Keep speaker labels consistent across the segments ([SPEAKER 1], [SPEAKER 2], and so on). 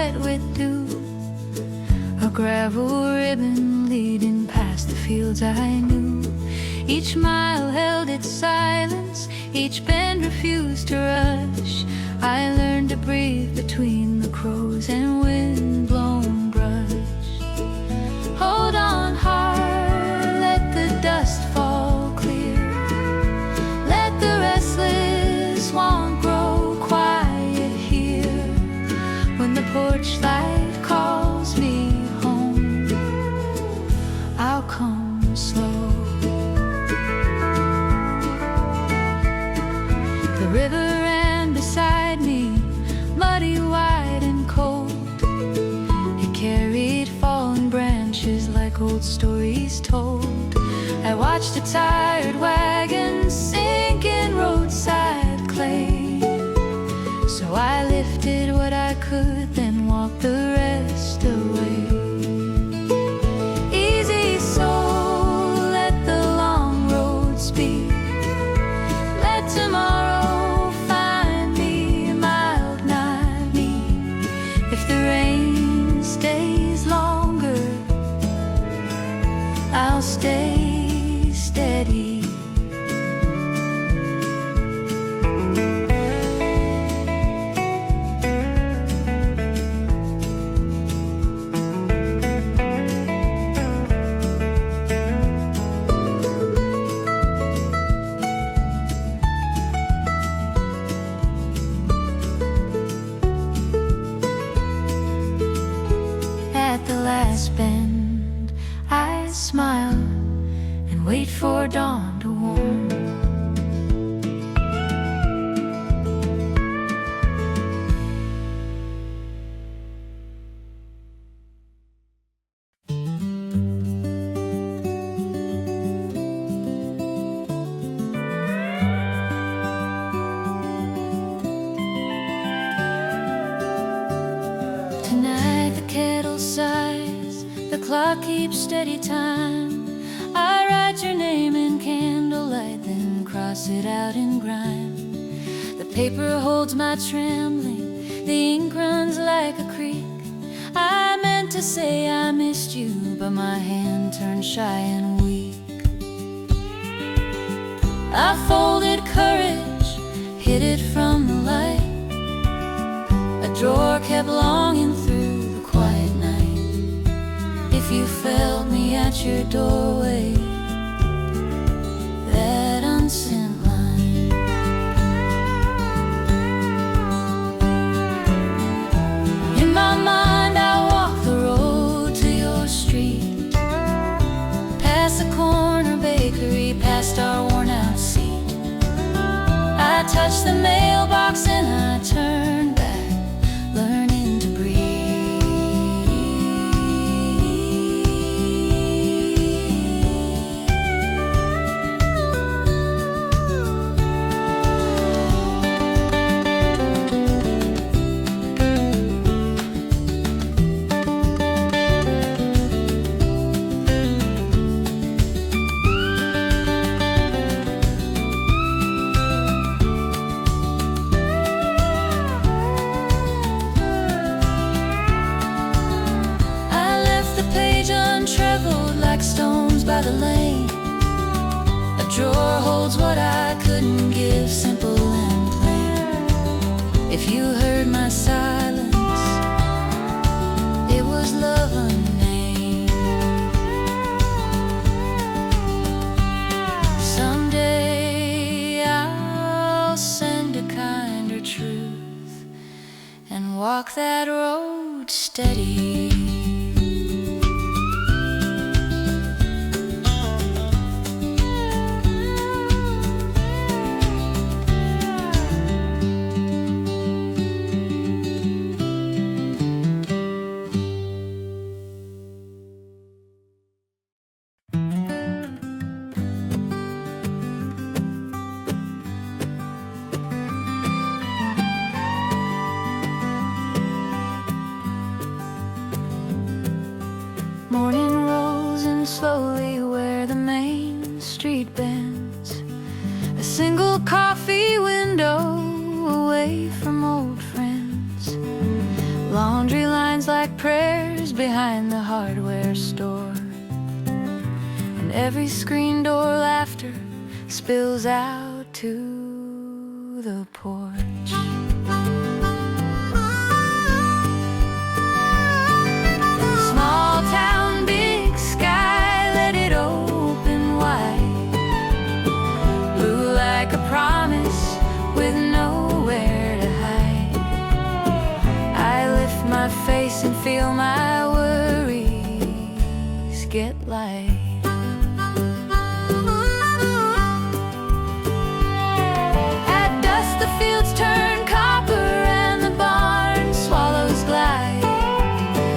[SPEAKER 1] wet with dew, a gravel ribbon leading past the fields I knew. Each mile held its silence, each bend refused to rush. I learned to breathe between the crows and wind-blown brush. Hold on hard, let the dust fall clear. Let the restless swan grow quiet here. When the porch light calls me home, I'll come slow. The river ran beside me, muddy, wide, and cold. It carried fallen branches like old stories told. I watched a tired wagon sink in roadside clay. So I lifted what I could, then walked the rest away. Easy soul, let the long road speak. Let tomorrow find me mild night me. If the rain stays longer, I'll stay steady. At the last bend, I smile and wait for dawn to warm. Tonight the kettle sighs, the clock keeps steady time. I write your name in candlelight, then cross it out in grime. The paper holds my trembling, the ink runs like a creek. I meant to say I missed you, but my hand turned shy and weak. I folded courage, hid it from the light. A drawer kept longing through the quiet night. If you felt me at your doorway, that unsent line. In my mind I walk the road to your street, past the corner bakery, past our worn out seat. I touch the mailbox and I turn back, learning to breathe. Like stones by the lane, a drawer holds what I couldn't give, simple and plain. If you heard my silence, it was love unnamed. Someday I'll send a kinder truth and walk that road steady. Morning rolls in slowly where the main street bends. A single coffee window away from old friends. Laundry line sounds like prayers behind the hardware store. And every screen door laughter spills out to the porch. Small town, big sky, let it open wide. Blue like a promise with nowhere to hide. I lift my face and feel my worries get light. At dusk the fields turn copper and the barn swallows glide.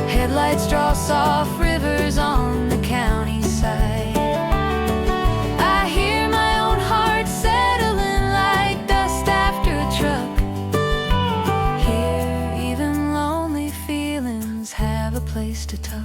[SPEAKER 1] Headlights draw soft rivers on the county side. I hear my own heart settling like dust after a truck. Here even lonely feelings have a place to tuck.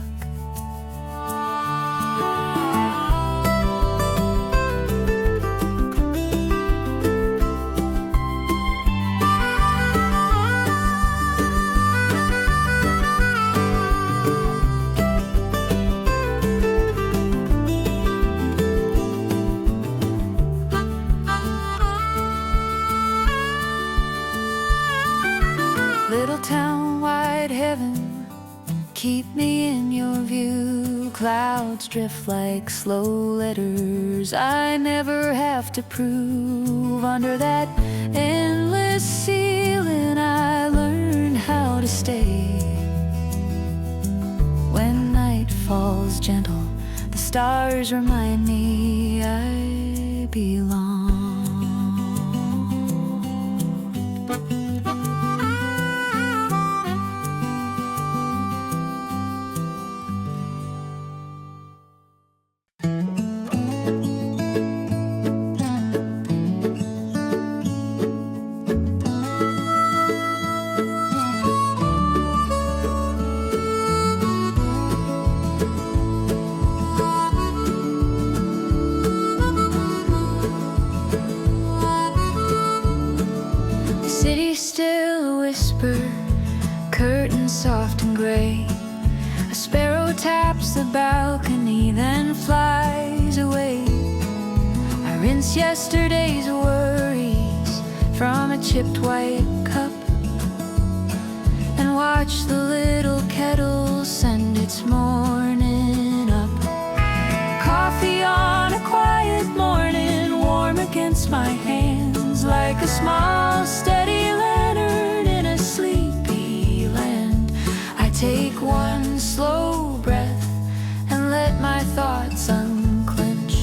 [SPEAKER 1] Little town, wide heaven, keep me in your view. Clouds drift like slow letters I never have to prove. Under that endless ceiling I learn how to stay. When night falls gentle, the stars remind me I belong. City still a whisper, curtains soft and gray. A sparrow taps the balcony, then flies away. I rinse yesterday's worries from a chipped white cup and watch the little kettle send its morning up. Coffee on a quiet morning, warm against my hands, like a small steady lantern in a sleepy land. I take one slow breath and let my thoughts unclench.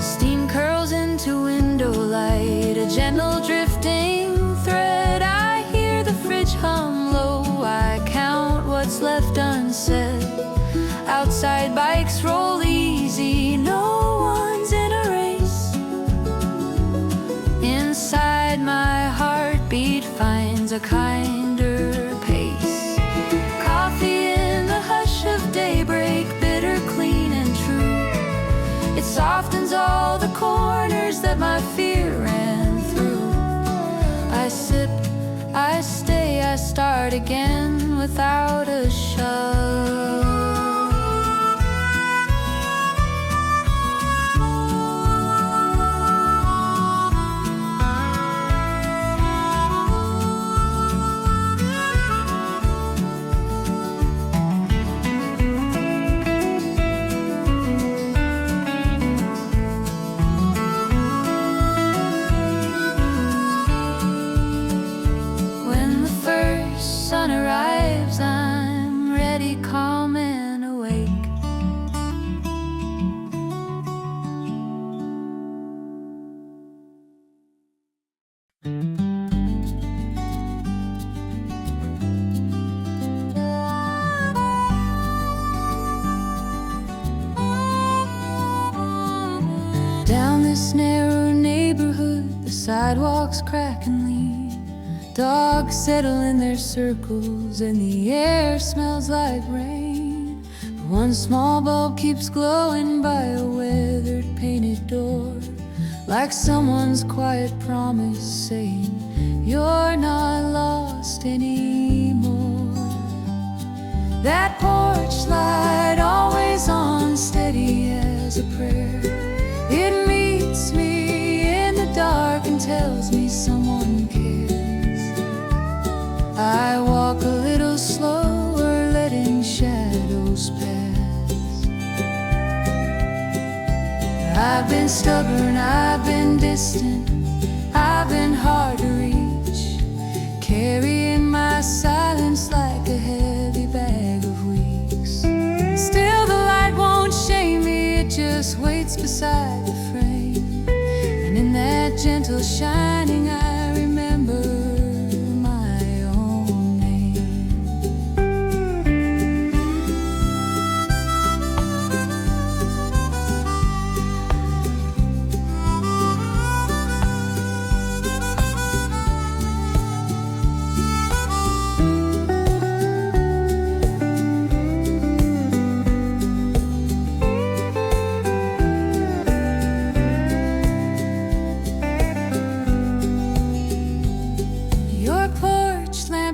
[SPEAKER 1] Steam curls into window light, a gentle drifting thread. I hear the fridge hum low, I count what's left unsaid. Outside bikes roll easy, no one's in a race. Inside my heartbeat finds a kinder pace. Coffee in the hush of daybreak, bitter, clean and true. It softens all the corners that my fear ran through. I sip, I stay, I start again without a shove. Sun arrives, I'm ready, calm and awake. Down this narrow neighborhood, the sidewalks crack and lean. Dogs settle in their circles and the air smells like rain. But one small bulb keeps glowing by a weathered painted door, like someone's quiet promise saying, you're not lost anymore. shadows pass. I've been stubborn, I've been distant, I've been hard to reach, carrying my silence like a heavy bag of weeks. Still the light won't shame me, it just waits beside the frame, and in that gentle shining I remember my own name.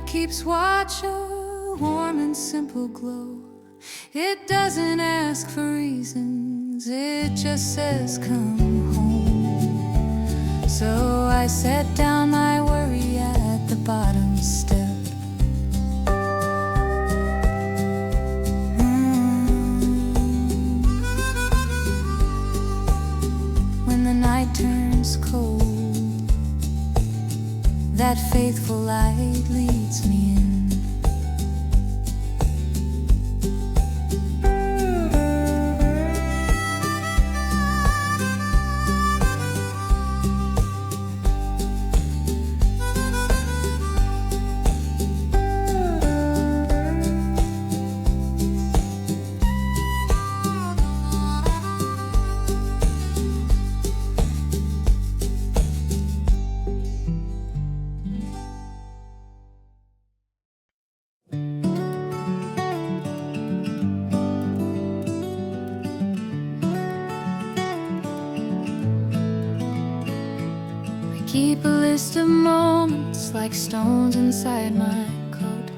[SPEAKER 1] Keeps watch, a warm and simple glow. It doesn't ask for reasons, it just says come home. So I set down my worry at the bottom step. When the night turns cold, that faithful light leads me in. Keep a list of moments like stones inside my coat,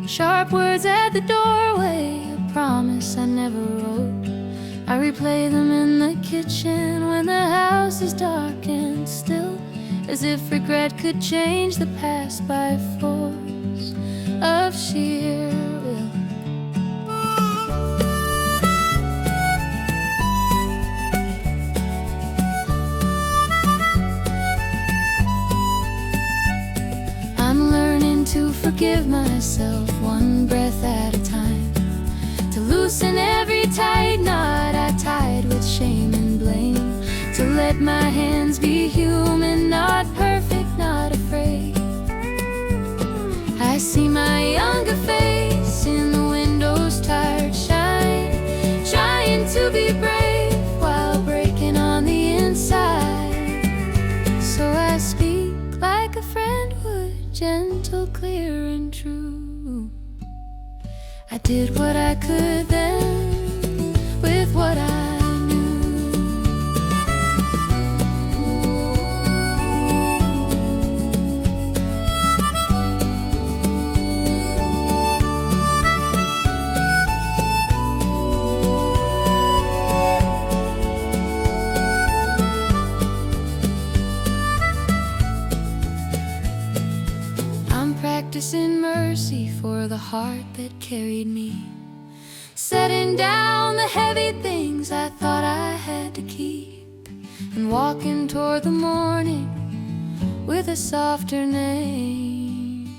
[SPEAKER 1] sharp words at the doorway, a promise I never wrote. I replay them in the kitchen when the house is dark and still, as if regret could change the past by force of sheer will. To forgive myself one breath at a time, to loosen every tight knot I tied with shame and blame, to let my hands be human, not perfect, not afraid. I see my younger face in the window's tired shine, trying to be brave while breaking on the inside. So I speak like a friend would, gentle, clear and true. I did what I could then with what I knew. Practicing mercy for the heart that carried me, setting down the heavy things I thought I had to keep, and walking toward the morning with a softer name.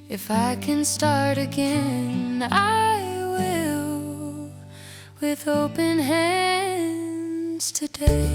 [SPEAKER 1] If I can start again, I will, with open hands today.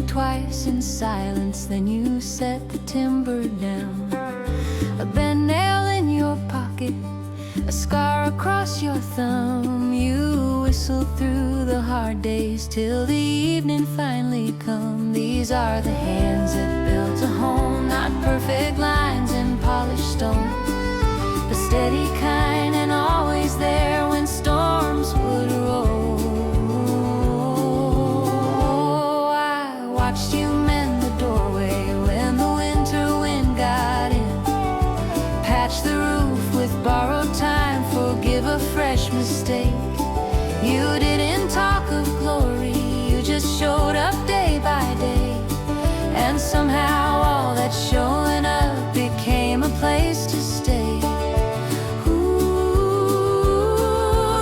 [SPEAKER 1] twice in silence, then you set the timber down. A bent nail in your pocket, a scar across your thumb. You whistle through the hard days till the evening finally come. These are the hands that built a home, not perfect lines and polished stone, but steady kind and always there when storms would roll. I watched you mend the doorway when the winter wind got in, patch the roof with borrowed time, forgive a fresh mistake. You didn't talk of glory, you just showed up day by day, and somehow all that showing up became a place to stay. Ooh,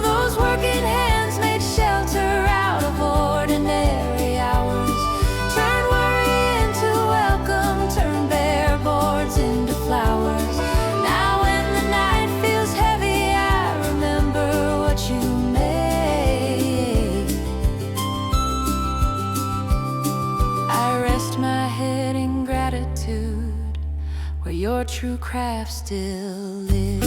[SPEAKER 1] those working hands made shelter out of ordinary hours, turned worry into welcome, turned bare boards into flowers. Now when the night feels heavy, I remember what you made. I rest my head in gratitude where your true craft still lives.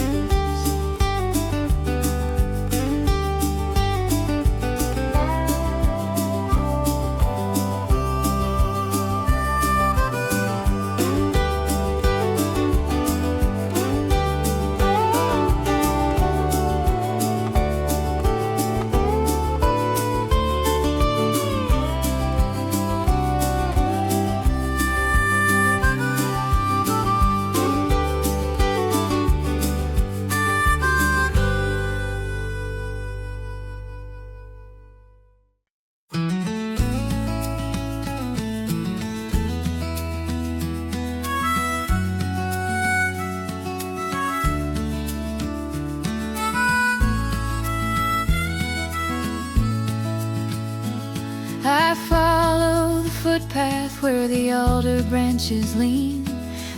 [SPEAKER 1] I follow the footpath where the alder branches lean,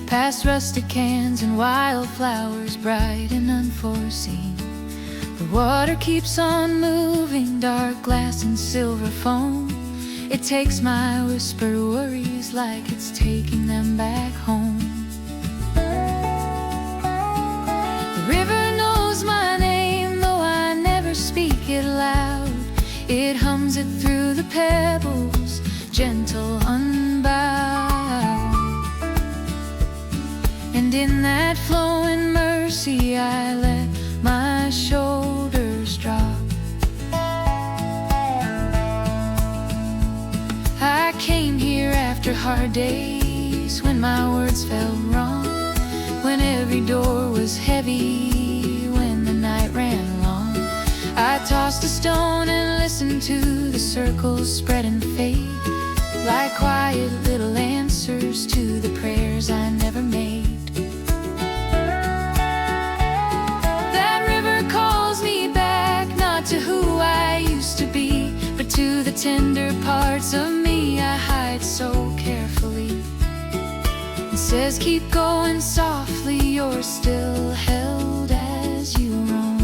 [SPEAKER 1] past rusted cans and wildflowers bright and unforeseen. The water keeps on moving, dark glass and silver foam. It takes my whispered worries like it's taking them back home. The river knows my name, though I never speak it loud. It hums it through the pebbles, gentle, unbound. And in that flowing mercy I let my shoulders drop. I came here after hard days, when my words felt wrong, when every door was heavy, when the night ran long. I tossed a stone and listened to the circles spread and fade, like quiet little answers to the prayers I never made. That river calls me back, not to who I used to be, but to the tender parts of me I hide so carefully. It says keep going softly, you're still held as you roam.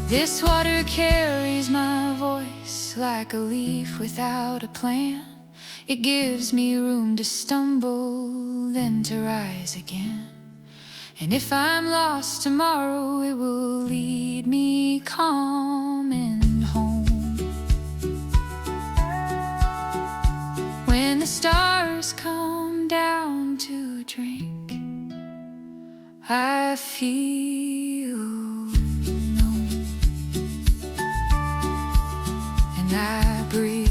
[SPEAKER 1] This water carries my voice like a leaf without a plan. It gives me room to stumble, then to rise again. And if I'm lost tomorrow, it will lead me calm and home. When the stars come down to drink, I feel I breathe.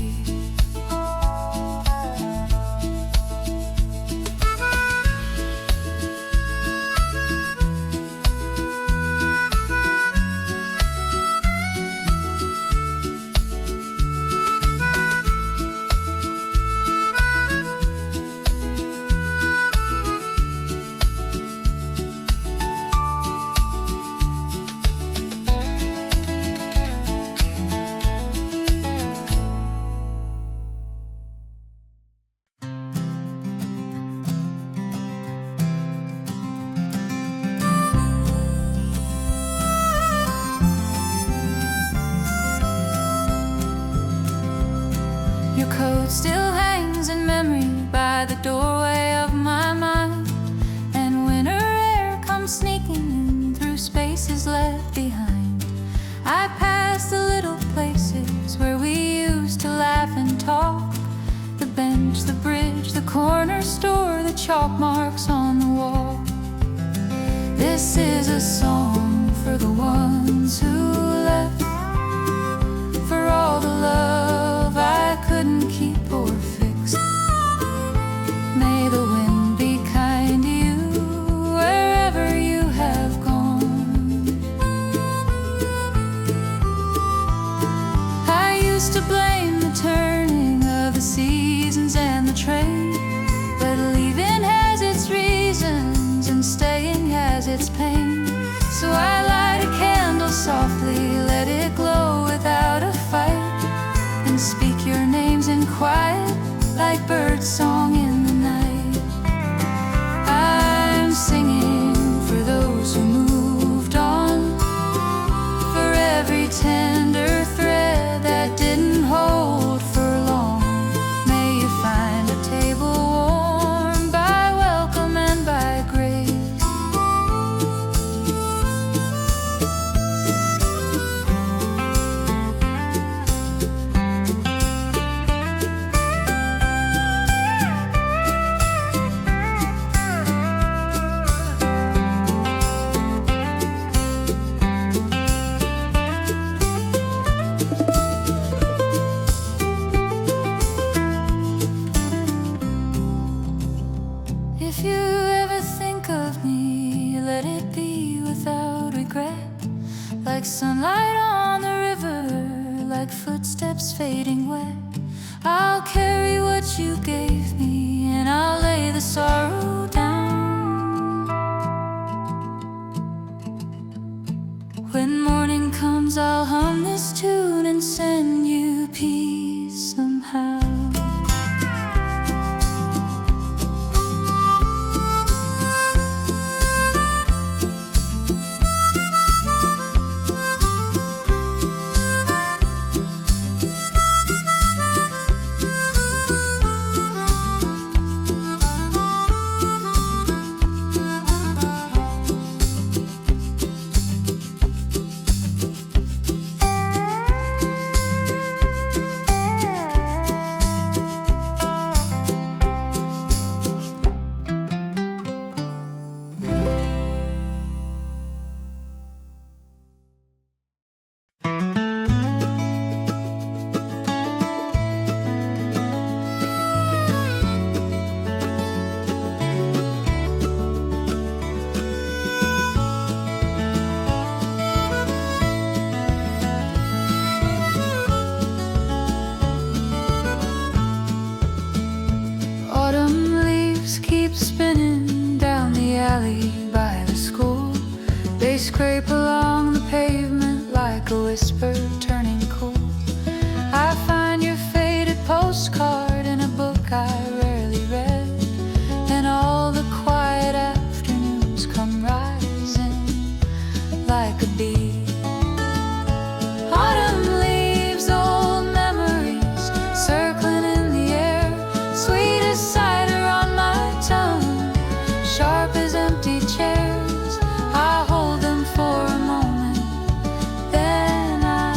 [SPEAKER 1] Your coat still hangs in memory by the doorway of my mind, and winter air comes sneaking in through spaces left behind. I pass the little places where we used to laugh and talk, the bench, the bridge, the corner store, the chalk marks on the wall. This is a song for the ones who left, for all the love I couldn't keep or fix. May the wind be kind to you wherever you have gone. I used to blame the turning of the seasons and the train, but leaving has its reasons and staying has its pain. So I light a candle softly, let it glow without a fight, and speak your names in quiet like bird song in the night. I'm singing for those who moved on, for every tender thread that didn't hold for long. May you find a table warm by welcome and by grace. If you ever think of me, let it be without regret, like sunlight on the river, like footsteps fading wet. I'll carry what you gave me, and I'll lay the sorrow down. When morning comes, I'll hum this tune and send you peace somehow. Autumn leaves keep spinning down the alley by the school. They scrape along the pavement like a whisper turning cool. I find your faded postcard in a book I rarely read, and all the quiet afternoons come rising like a bee. Autumn leaves, old memories circling in the air, sweet as cider on my tongue, sharp as empty chairs. I hold them for a moment, then I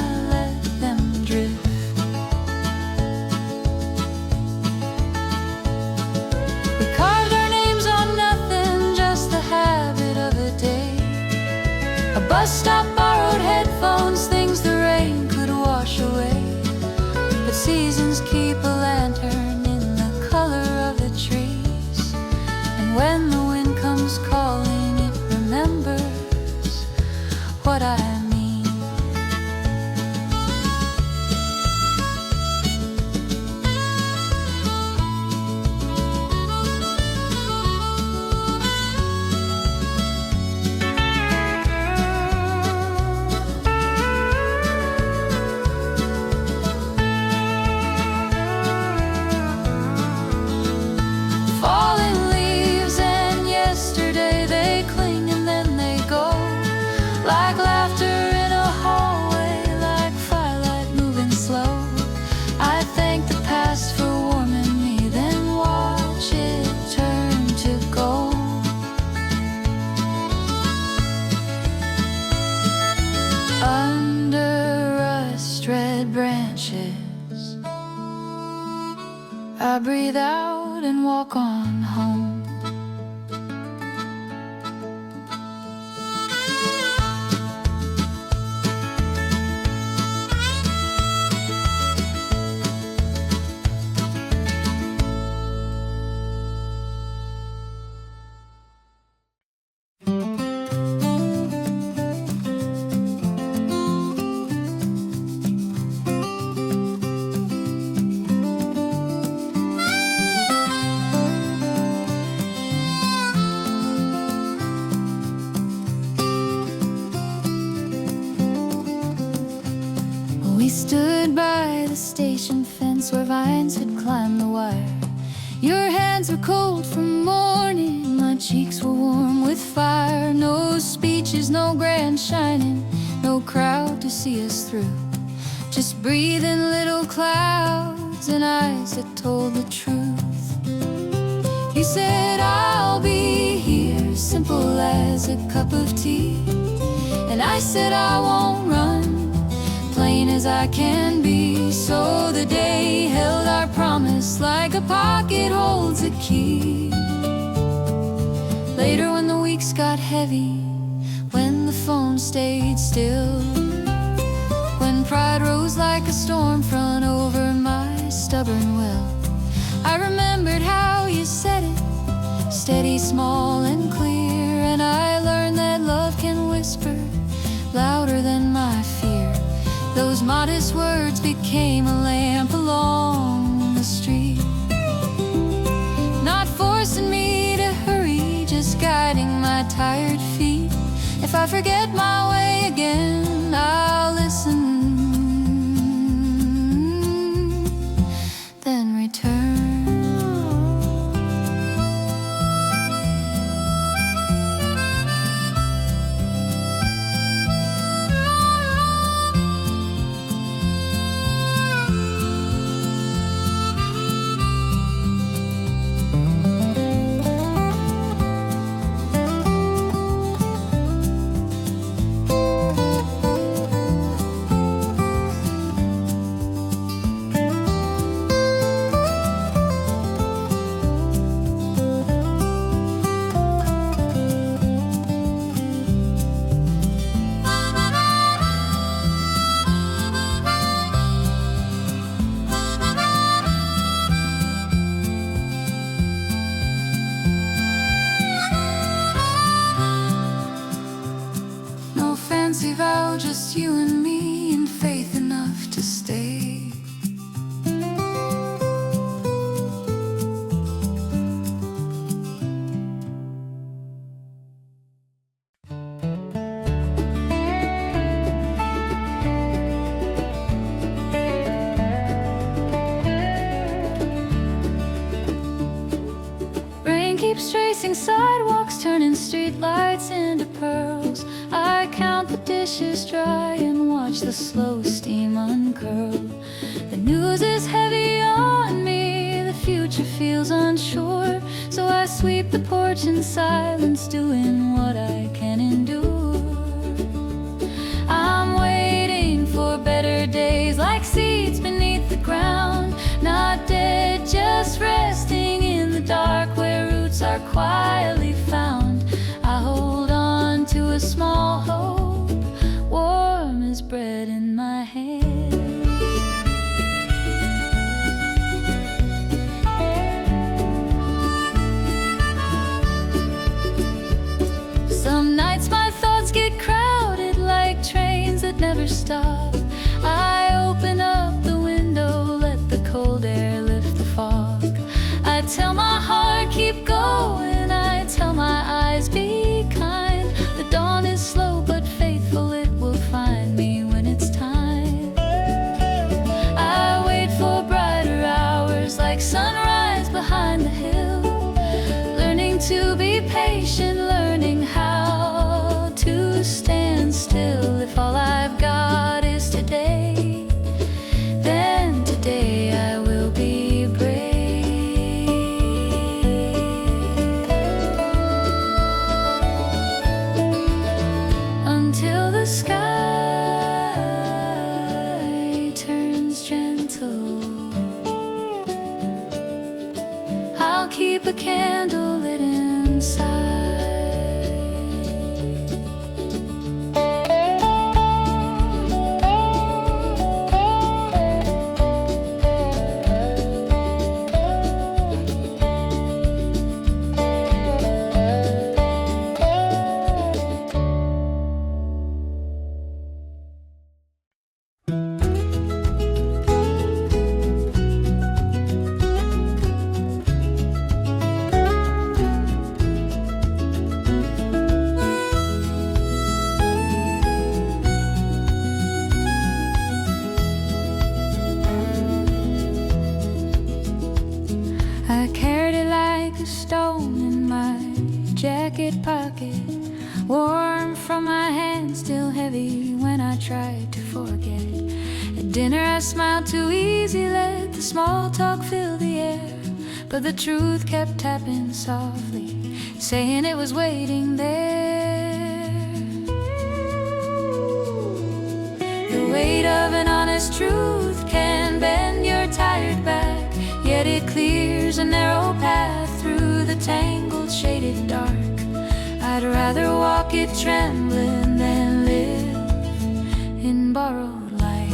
[SPEAKER 1] dead branches. I breathe out and walk on home. We stood by the station fence where vines had climbed the wire. Your hands were cold from mourning, my cheeks were warm with fire. No speeches, no grand shining, no crowd to see us through. Just breathing little clouds and eyes that told the truth. You said I'll be here, simple as a cup of tea. And I said I won't run, plain as I can be. So the day held our promise like a pocket holds a key. Later when the weeks got heavy, when the phone stayed still, when pride rose like a storm front over my stubborn will, I remembered how you said it, steady, small and clear. And I learned that love can whisper louder than my fear. Those modest words became a lamp along the street, not forcing me to hurry, just guiding my tired feet. If I forget my way again, I'll listen, then return. Vow, just you and me, and faith enough to stay. Rain keeps tracing sidewalks, turning streetlights into pearls. I count the dishes dry and watch the slow steam uncurl. The news is heavy on me, the future feels unsure. So I sweep the porch in silence, doing what I can endure. I'm waiting for better days, like seeds beneath the ground. Not dead, just resting in the dark where roots are quietly found. I hold on to a small hope, warm as bread in my hand. Some nights my thoughts get crowded like trains that never stop. I open up the window, let the cold air lift the fog. I tell my heart keep going, I tell my eyes be kind. The dawn is slow but faithful, it will find me when it's time. I wait for brighter hours like sunrise behind the hill, learning to be patient, learning how to stand still. If all I've got is today, candle lit inside. I carried it like a stone in my jacket pocket, warm from my hand, still heavy when I tried to forget. At dinner I smiled too easy, let the small talk fill the air, but the truth kept tapping softly, saying it was waiting there. The weight of an honest truth can bend your tired back, yet it clears a narrow path through the tangled shaded dark. I'd rather walk it trembling than live in borrowed light.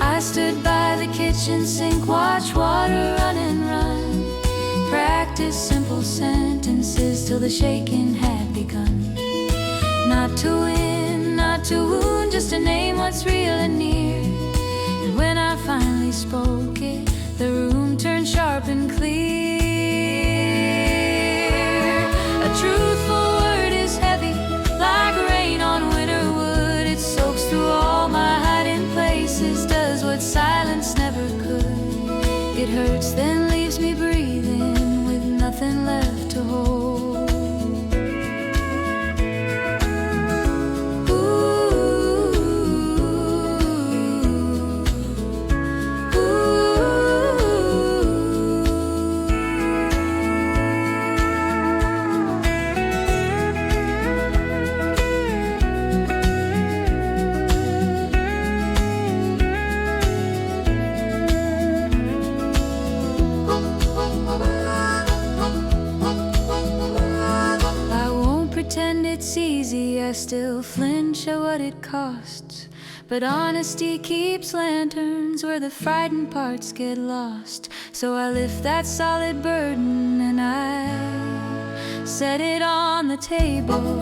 [SPEAKER 1] I stood by the kitchen sink, watch water run and run, practice simple sentences till the shaking had begun. Not to win, not to wound, just to name what's real and near. And when I finally spoke it, the room turned sharp and clear. A truthful word is heavy, like rain on winter wood. It soaks through all my hiding places, does what silence never could. It hurts, then leaves me breathing with nothing left to hold. It's easy, I still flinch at what it costs, but honesty keeps lanterns where the frightened parts get lost. So I lift that solid burden and I set it on the table.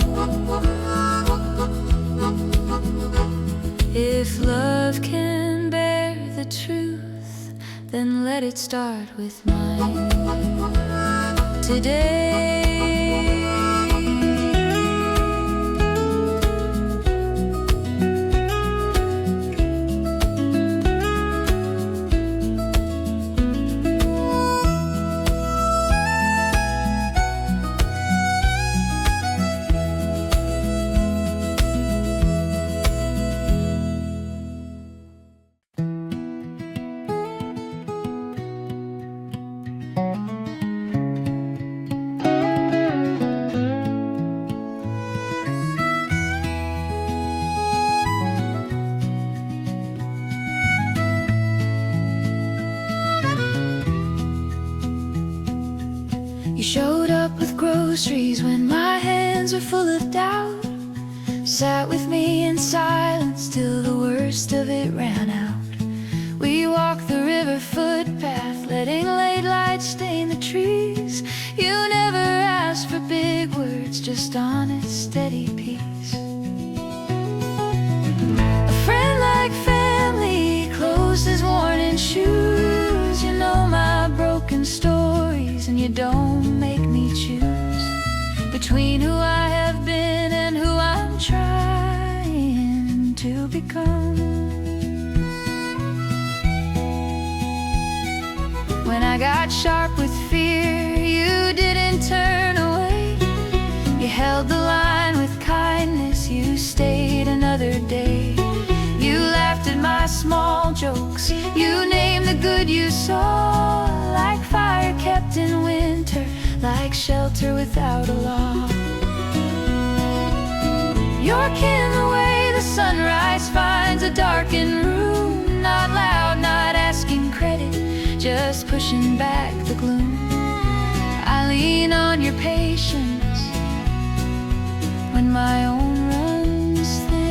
[SPEAKER 1] If love can bear the truth, then let it start with mine today. You showed up with groceries when my hands were full of doubt, sat with me in silence till the worst of it ran out. We walked the river footpath, letting late lights stain the trees. You never asked for big words, just honest, steady peace. A friend like family, closed as worn in shoes. You know my broken stories and you don't make me choose between who I have been and who I'm trying to become. When I got sharp with fear, you didn't turn away. You held the line with kindness, you stayed another day. You laughed at my small jokes, you named the good you saw, like fire kept in winter, like shelter without a law. You're kin the way the sunrise finds a darkened room, not loud, not asking credit, just pushing back the gloom. I lean on your patience when my own runs thin.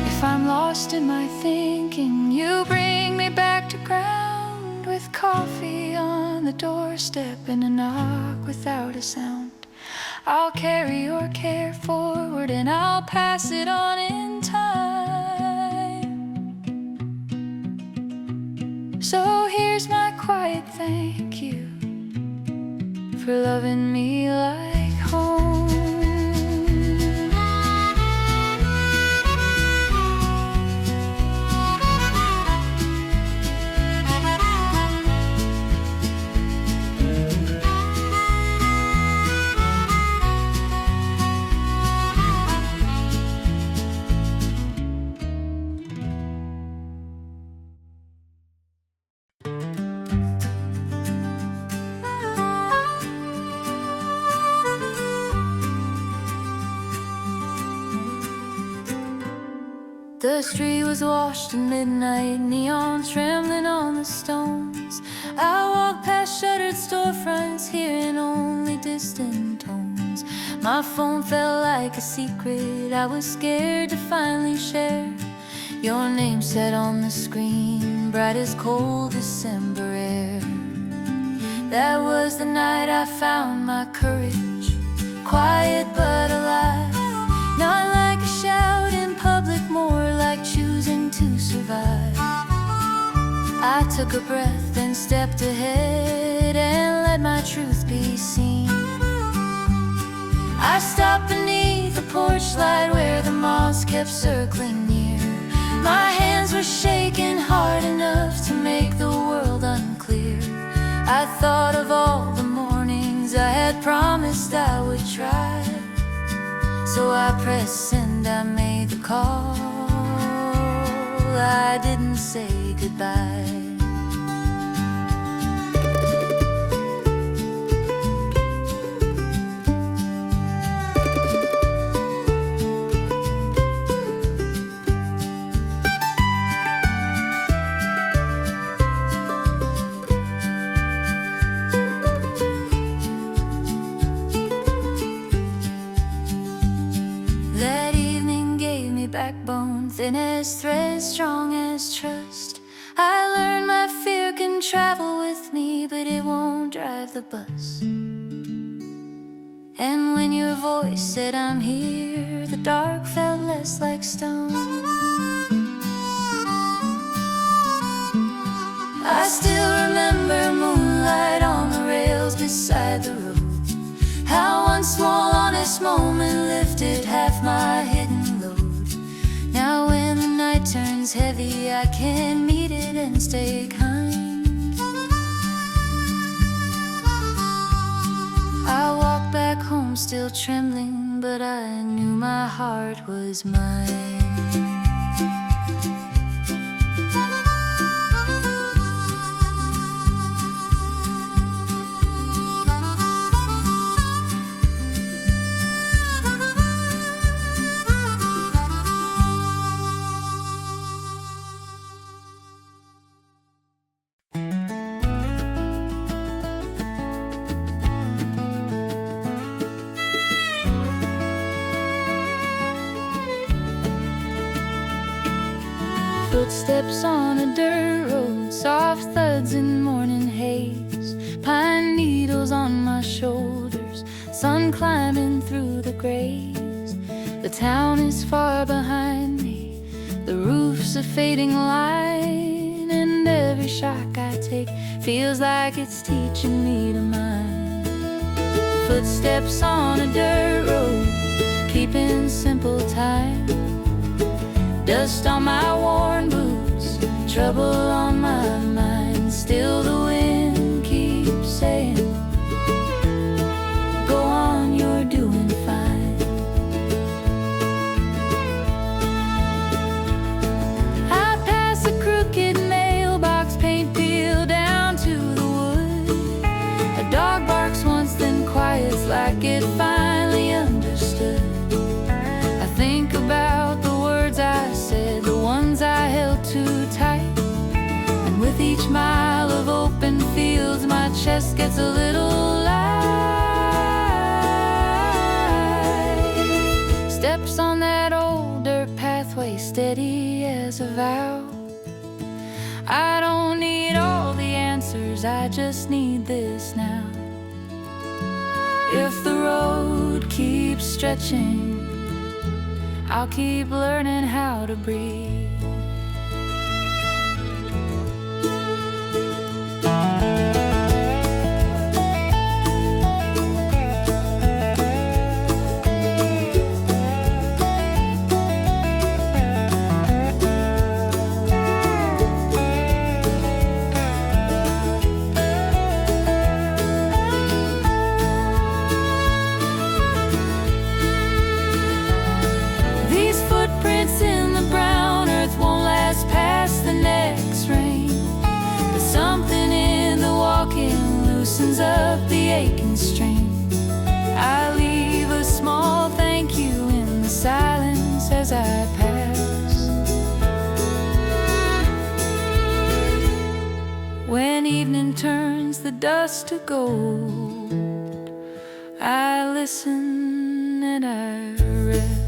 [SPEAKER 1] If I'm lost in my thinking, you bring me back to ground with coffee on the doorstep and a knock without a sound. I'll carry your care forward and I'll pass it on in time. So here's my quiet thank you for loving me like home. The street was washed in midnight, neon trembling on the stones. I walked past shuttered storefronts, hearing only distant tones. My phone felt like a secret I was scared to finally share. Your name sat on the screen, bright as cold December air. That was the night I found my courage, quiet but alive. Not like a shout in public, more like choosing to survive. I took a breath and stepped ahead and let my truth be seen. I stopped beneath the porch light where the moths kept circling near. My hands were shaking hard enough to make the world unclear. I thought of all the mornings I had promised I would try. So I pressed send, I made the call. I didn't say goodbye. Backbone, thin as thread, strong as trust. I learned my fear can travel with me, but it won't drive the bus. And when your voice said I'm here, the dark felt less like stone. I still remember moonlight on the rails beside the road. How one small honest moment lifted half my hidden load. Now when the night turns heavy, I can meet it and stay kind. I walked back home still trembling, but I knew my heart was mine. Footsteps on a dirt road, soft thuds in morning haze, pine needles on my shoulders, sun climbing through the grays. The town is far behind me, the roof's a fading line, and every shock I take feels like it's teaching me to mind. Footsteps on a dirt road, keeping simple time. Dust on my worn boots, trouble on my mind. Still the wind keeps saying, each mile of open fields, my chest gets a little light. Steps on that old dirt pathway, steady as a vow. I don't need all the answers, I just need this now. If the road keeps stretching, I'll keep learning how to breathe. Up the aching strings, I leave a small thank you in the silence as I pass. When evening turns the dust to gold, I listen and I rest.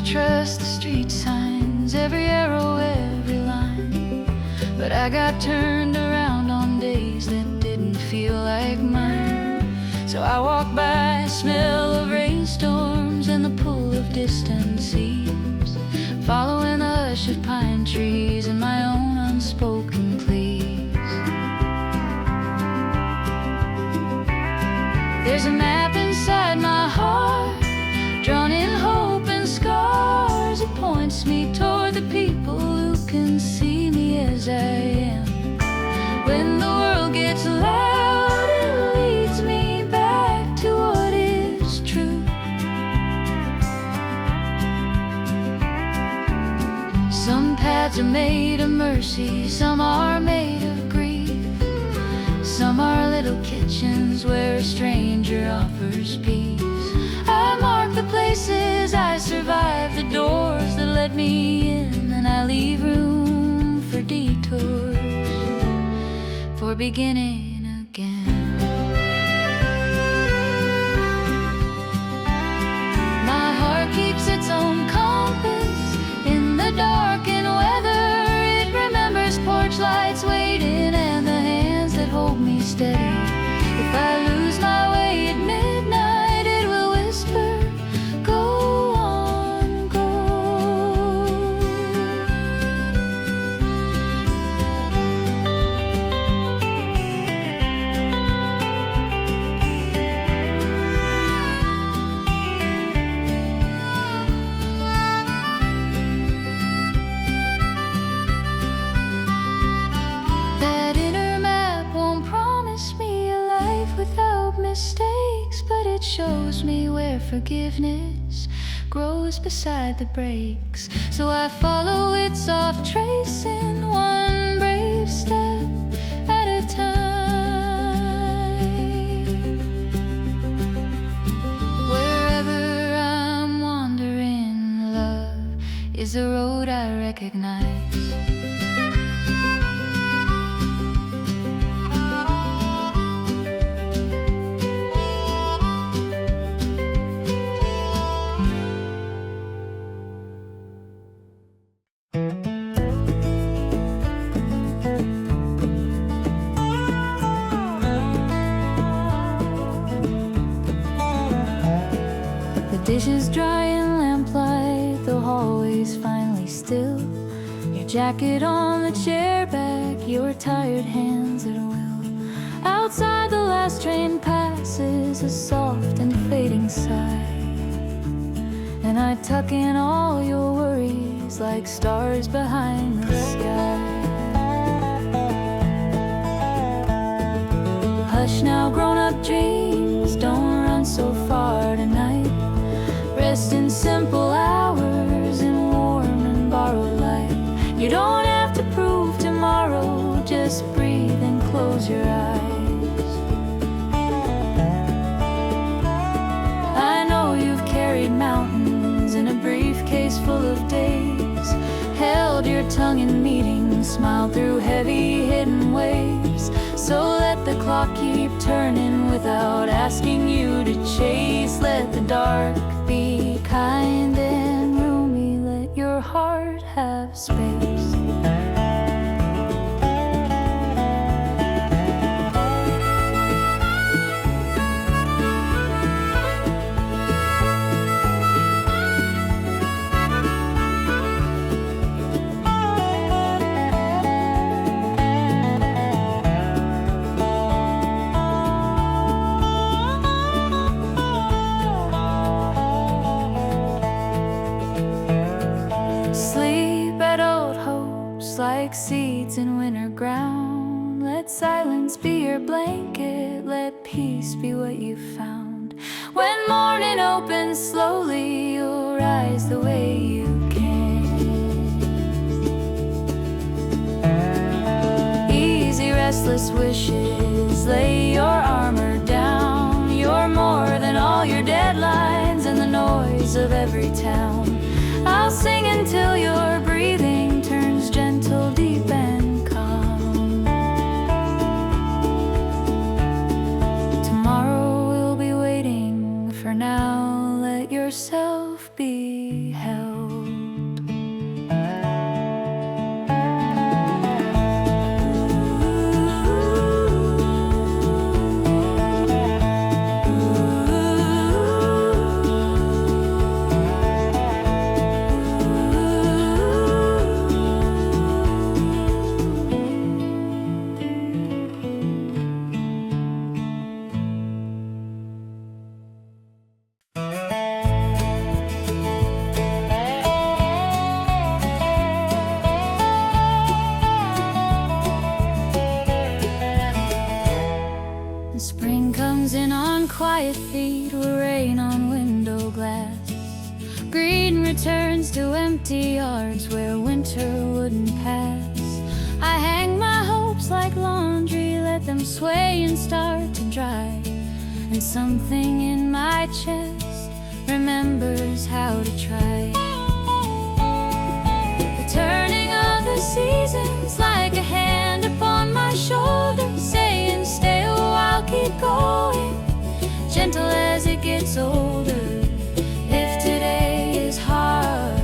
[SPEAKER 1] Trust the street signs, every arrow, every line. But I got turned around on days that didn't feel like mine. So I walk by, smell of rainstorms and the pull of distant seas, following the hush of pine trees and my own unspoken pleas. There's a map inside my heart, drawn in hope and scars. It points me toward the people who can see me as I am. When the world gets loud, it leads me back to what is true. Some paths are made of mercy, some are made of grief. Some are little kitchens where a stranger offers peace. I mark the places I survive, the doors that let me in, and I leave room for detours, for beginning again. My heart keeps its own compass in the dark and weather. It remembers porch lights waiting and the hands that hold me steady. If I lose my way at midnight, it will whisper, go on, go. That inner map won't promise me a life without mistakes, but it shows me where forgiveness grows beside the breaks. So I follow its soft tracing, one brave step at a time. Wherever I'm wandering, love is a road I recognize. Dishes dry in lamplight, the hallway's finally still. You're jacket on the chair back, your tired hands at will. Outside the last train passes, a soft and fading sigh, and I tuck in all your worries like stars behind the sky. Hush now, grown-up dreams, don't run so far tonight. Rest in simple hours in warm and borrowed light. You don't have to prove tomorrow, just breathe and close your eyes. I know you've carried mountains in a briefcase full of days, held your tongue in meetings, smiled through heavy hidden waves. So let the clock keep turning without asking you to chase. Let the dark be kind and roomy, let your heart have space. Like seeds in winter ground, let silence be your blanket, let peace be what you found. When morning opens slowly, you'll rise the way you can. Easy restless wishes, lay your armor down. You're more than all your deadlines and the noise of every town. I'll sing until your breathing turns gentle, deep and calm. Tomorrow will be waiting. For now, let yourself be held. Spring comes in on quiet feet with rain on window glass. Green returns to empty yards where winter wouldn't pass. I hang my hopes like laundry, let them sway and start to dry. And something in my chest remembers how to try. The turning of the seasons like a hand upon my shoulder, saying stay a while, keep going, gentle as it gets older. If today is hard,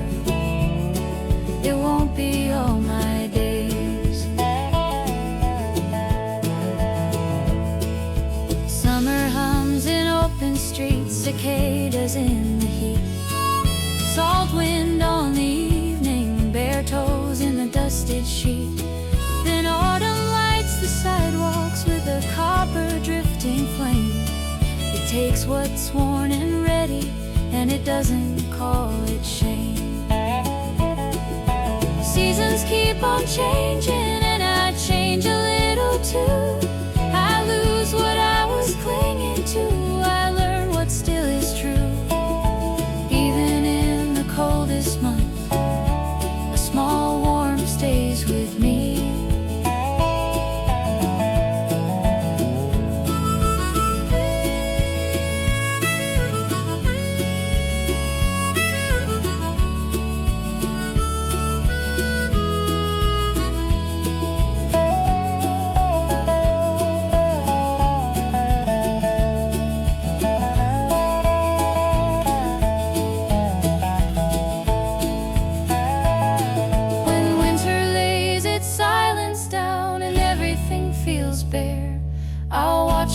[SPEAKER 1] it won't be all my days. Summer hums in open streets, cicadas in the heat, salt wind on the evening, bare toes in the dusted sheet. Then autumn lights the sidewalks with a copper drifting flame. It takes what's worn and ready, and it doesn't call it shame. Seasons keep on changing, and I change a little too. I lose what I was clinging to, I learn what still is true. Even in the coldest month, a small warmth stays with me.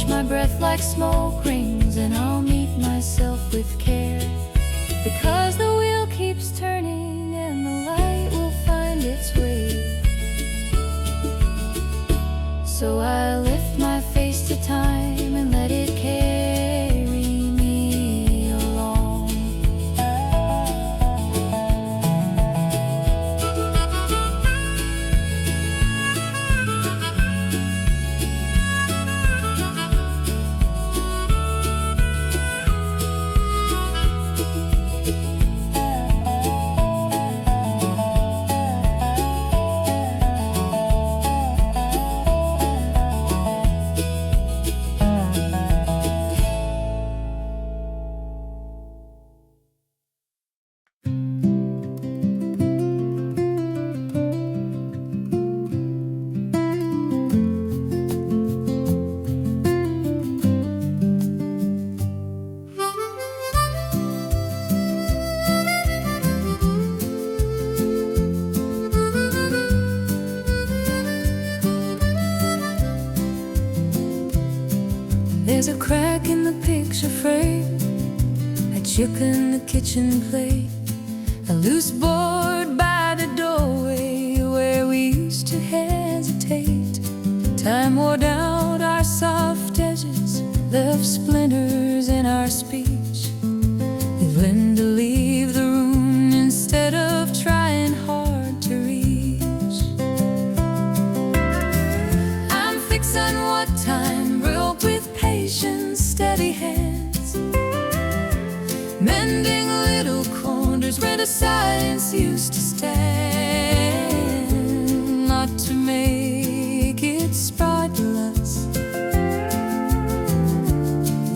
[SPEAKER 1] My breath like smoke rings, and I'll meet myself with care, because the wheel keeps turning and the light will find its way So I lift my face to time and let it carry me along. There's a crack in the picture frame, a chip in the kitchen plate, a loose board by the doorway where we used to hesitate. Time wore down our soft edges, left splinters in our speech. We learned to leave the room instead of trying hard to reach. I'm fixing what time broke with patience, steady hands, mending little corners where the silence used to stand. Not to make it spotless,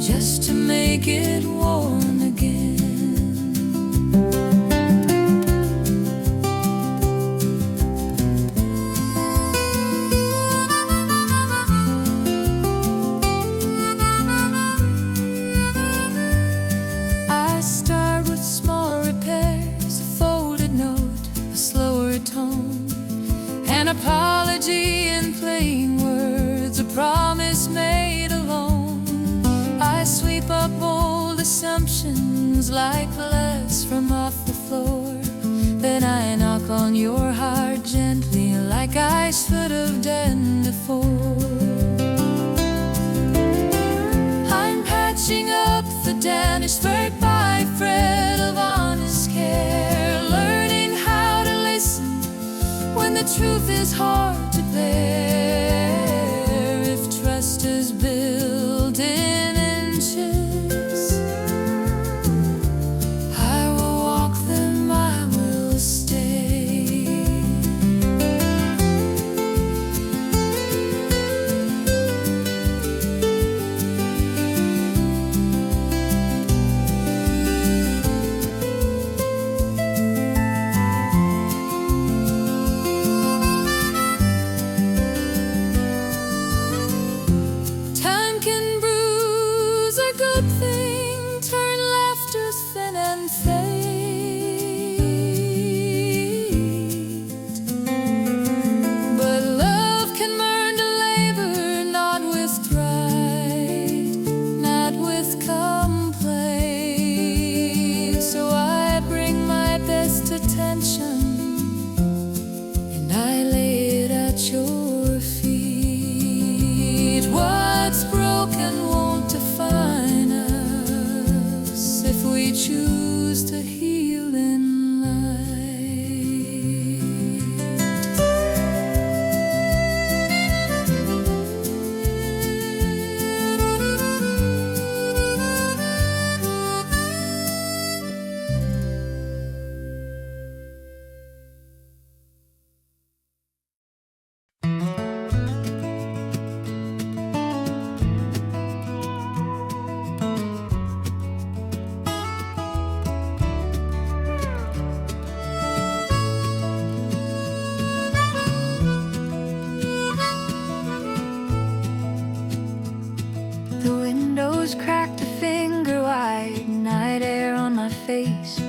[SPEAKER 1] just to make it warm again. I start with small repairs, a folded note, a slower tone, an apology in plain words, a promise made alone. I sweep up old assumptions like glass from off the floor. Then I knock on your heart gently like I should have done before. I'm patching up the damage spurred by fret of honest care, learning how to listen when the truth is hard to bear. If trust is built in inches, I will walk them, I will stay. Time can bruise a good thing, turn laughter thin and fade. But love can learn to labor, not with pride, not with complaint. So I bring my best attention and I lay it at your feet. What's broken won't define us if we choose to heal in light. The windows cracked a finger wide, night air on my face.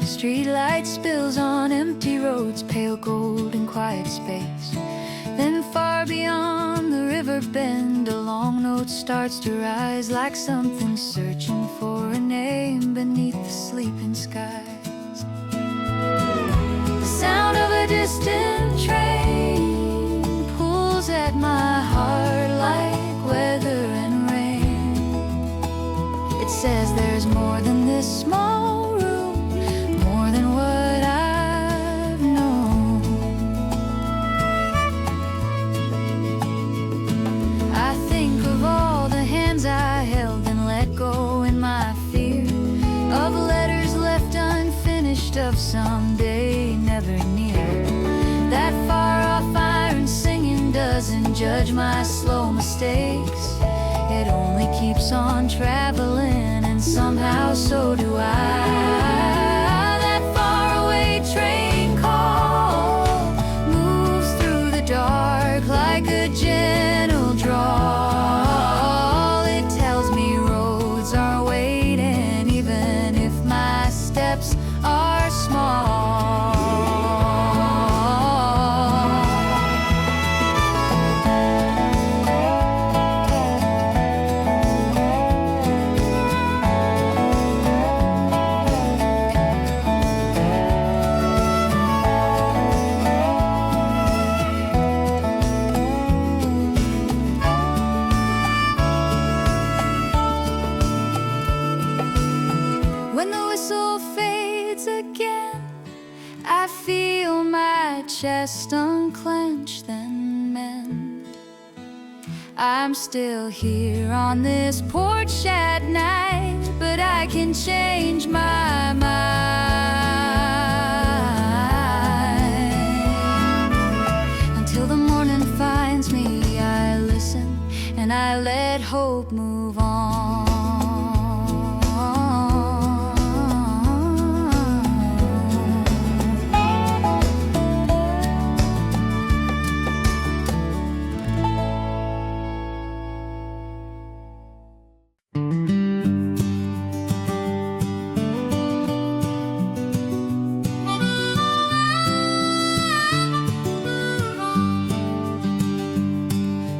[SPEAKER 1] Street light spills on empty roads, pale gold in quiet space. Then far beyond the river bend, a long note starts to rise like something searching for a name beneath the sleeping skies. The sound of a distant train pulls at my heart. says there's more than this small room, more than what I've known. I think of all the hands I held and let go in my fear, of letters left unfinished, of someday never near. That far-off iron singing doesn't judge my slow mistakes. It only keeps on traveling, and somehow so do I. That faraway train call moves through the dark like a gentle drawl. It tells me roads are waiting, even if my steps are small. When the whistle fades again, I feel my chest unclench, then mend. I'm still here on this porch at night, but I can change my mind. Until the morning finds me, I listen and I let hope move on.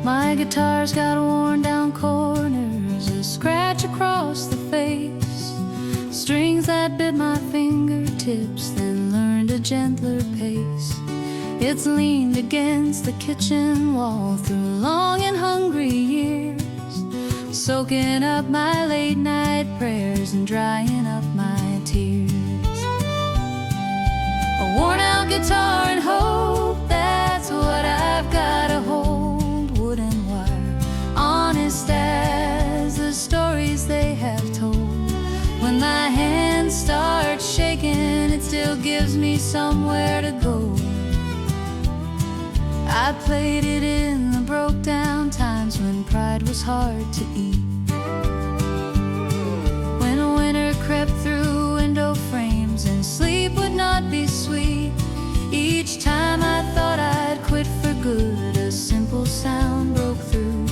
[SPEAKER 1] My guitar's got worn down corners, a scratch across the face, strings that bit my fingertips, then learned a gentler pace. It's leaned against the kitchen wall through long and hungry years, soaking up my late night prayers and drying up my tears. A worn out guitar and hope, that's what I've got to hold. Wooden wire, honest as the stories they have told. When my hands start shaking, it still gives me somewhere to go. I played it in the broke down times when pride was hard to eat, when winter crept through window frames and sleep would not be sweet. Each time I thought I'd quit for good, a simple sound broke through,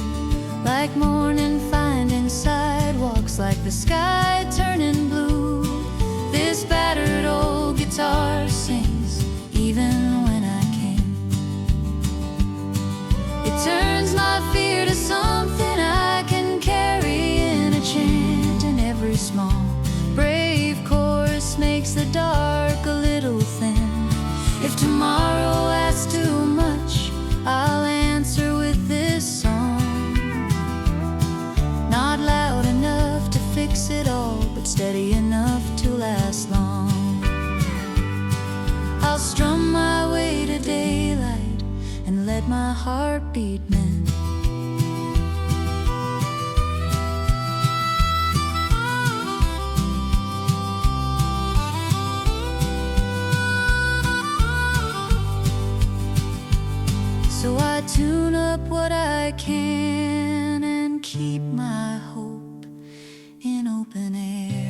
[SPEAKER 1] like morning finding sidewalks, like the sky turning blue. This battered old guitar sings even when I can't. It turns my fear to something I can carry in a chant, and every small brave chorus makes the dark a little thin. If tomorrow asks too much, I'll answer with this song. Not loud enough to fix it all, but steady enough to last long. I'll strum my way to daylight and let my heartbeat mend. So I tune up what I can and keep my hope in open air.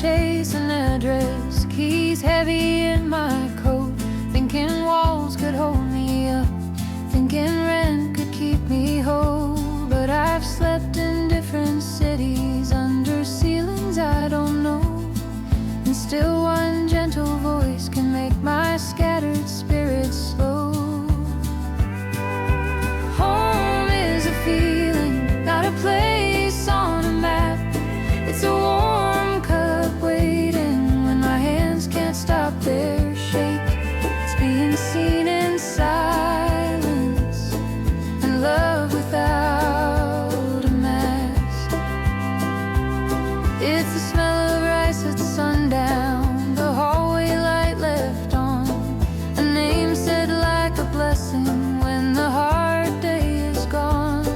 [SPEAKER 1] Chase an address, keys heavy in my coat, could hold me up, thinking rent could keep me whole. But I've slept in different cities, under ceilings I don't know. And still one gentle voice can make my scattered spirits slow. Home is a feeling, not a place on a map. It's a warm cup waiting when my hands can't stop their shake. It's being seen in silence and love without a mask. It's the smell of rice at sundown, the hallway light left on, a name said like a blessing when the hard day is gone.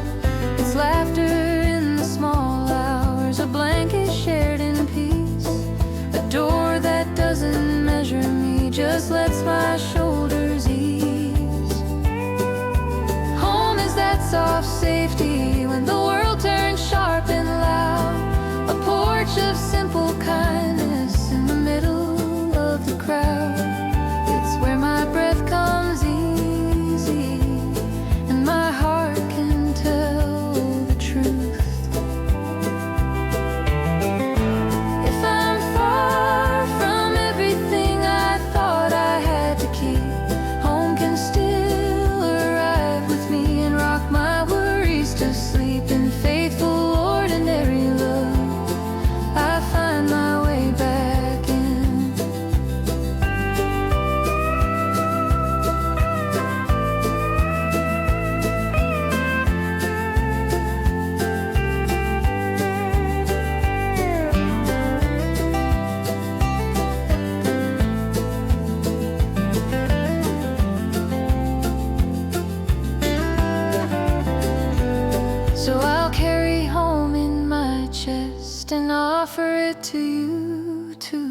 [SPEAKER 1] It's laughter in the small hours, a blanket shared in peace, a door that doesn't measure me, just lets my shoulders ease. Home is that soft safety when the world turns sharp and loud, a porch of simple kindness in the middle of the crowd. It's where my breath comes easy and my heart can tell the truth. If I'm far from everything I thought I had to keep, home can still arrive with me and rock my worries to sleep. In faithful ordinary love, I find my way back in. So I'll carry home in my chest and offer it to you too.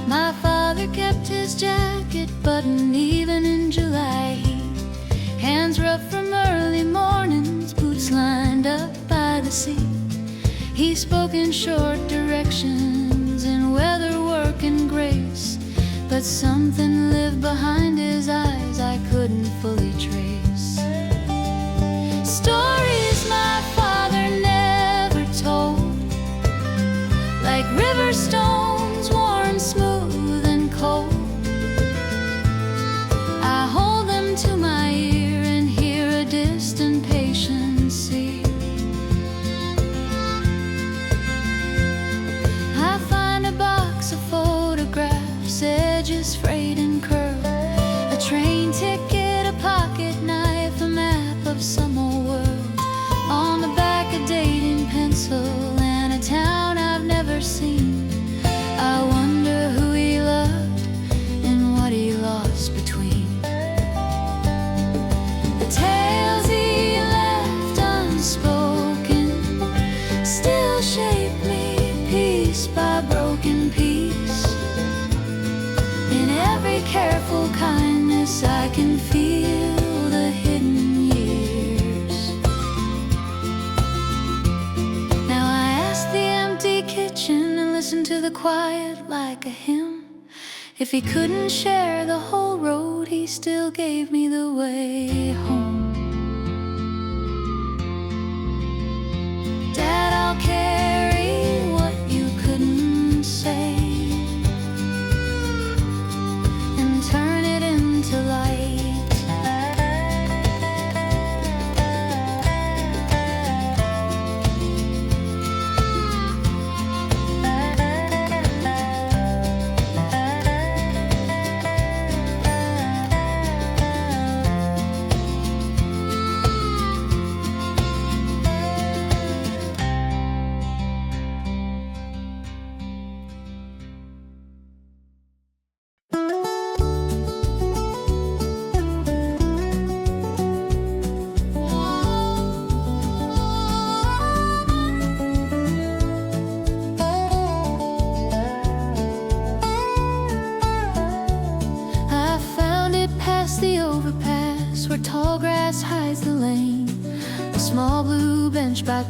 [SPEAKER 1] My father kept his jacket buttoned even in July heat, hands rough from early mornings, boots lined up by the sea. He spoke in short directions, in weather, work, and grace, but something lived behind his eyes I couldn't fully trace. Stories my father never told, like river stones worn smooth and cold. I hold them to my ear and hear a distant patient sea. I find a box of photographs, edges frayed and curled, a train ticket, a pocket knife, a map of some old world. On the back a date in pencil and a town I've never seen. I wonder who he loved and what he lost between. The tales he left unspoken still shape me piece by broken piece. In every careful kindness I can feel the hidden years. Now I ask the empty kitchen and listen to the quiet like a hymn. If he couldn't share the whole road, he still gave me the way home. Dad, I'll carry what you couldn't say and turn it into light.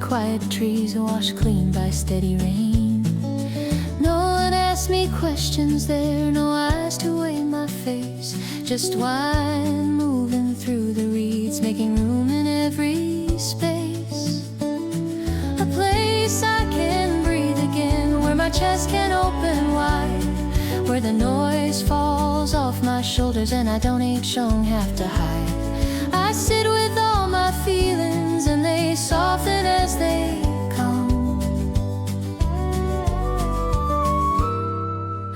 [SPEAKER 1] quiet trees washed clean by steady rain. No one asked me questions there, no eyes to weigh my face. Just wine moving through the reeds, making room in every space. A place I can breathe again, where my chest can open wide, where the noise falls off my shoulders and I don't have to hide. I sit with all my feelings and they soften as they come.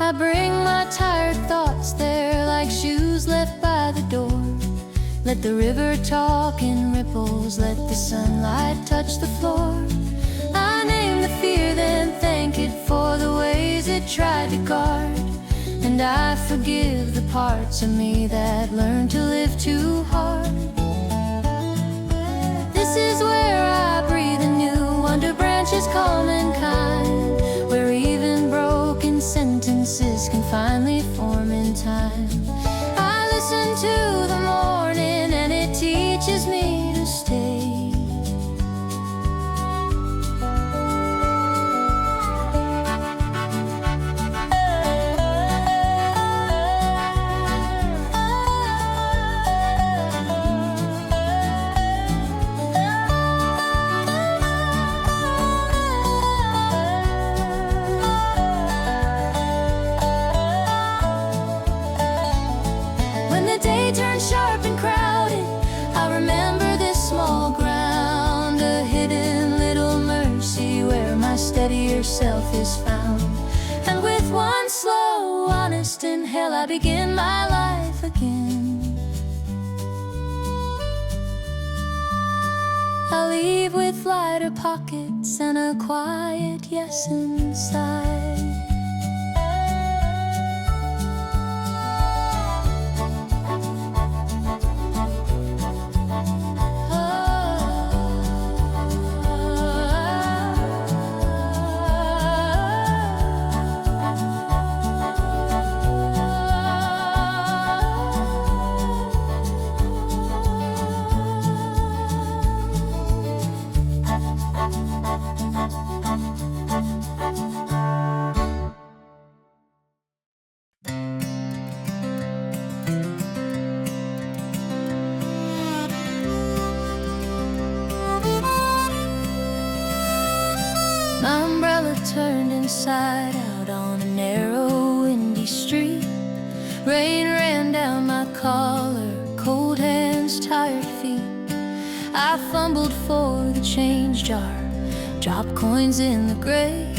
[SPEAKER 1] I bring my tired thoughts there like shoes left by the door. Let the river talk in ripples, let the sunlight touch the floor. I name the fear, then thank it for the ways it tried to guard. And I forgive the parts of me that learned to live too hard. This is where I breathe anew, under branches calm and kind, where even broken sentences can finally form in time. I listen to the morning and it teaches me to stay. Turn sharp and crowded, I remember this small ground, a hidden little mercy where my steadier self is found. And with one slow, honest inhale, I begin my life again. I leave with lighter pockets and a quiet yes inside. My umbrella turned inside out on a narrow, windy street. Rain ran down my collar, cold hands, tired feet. I fumbled for the change jar, dropped coins in the grave.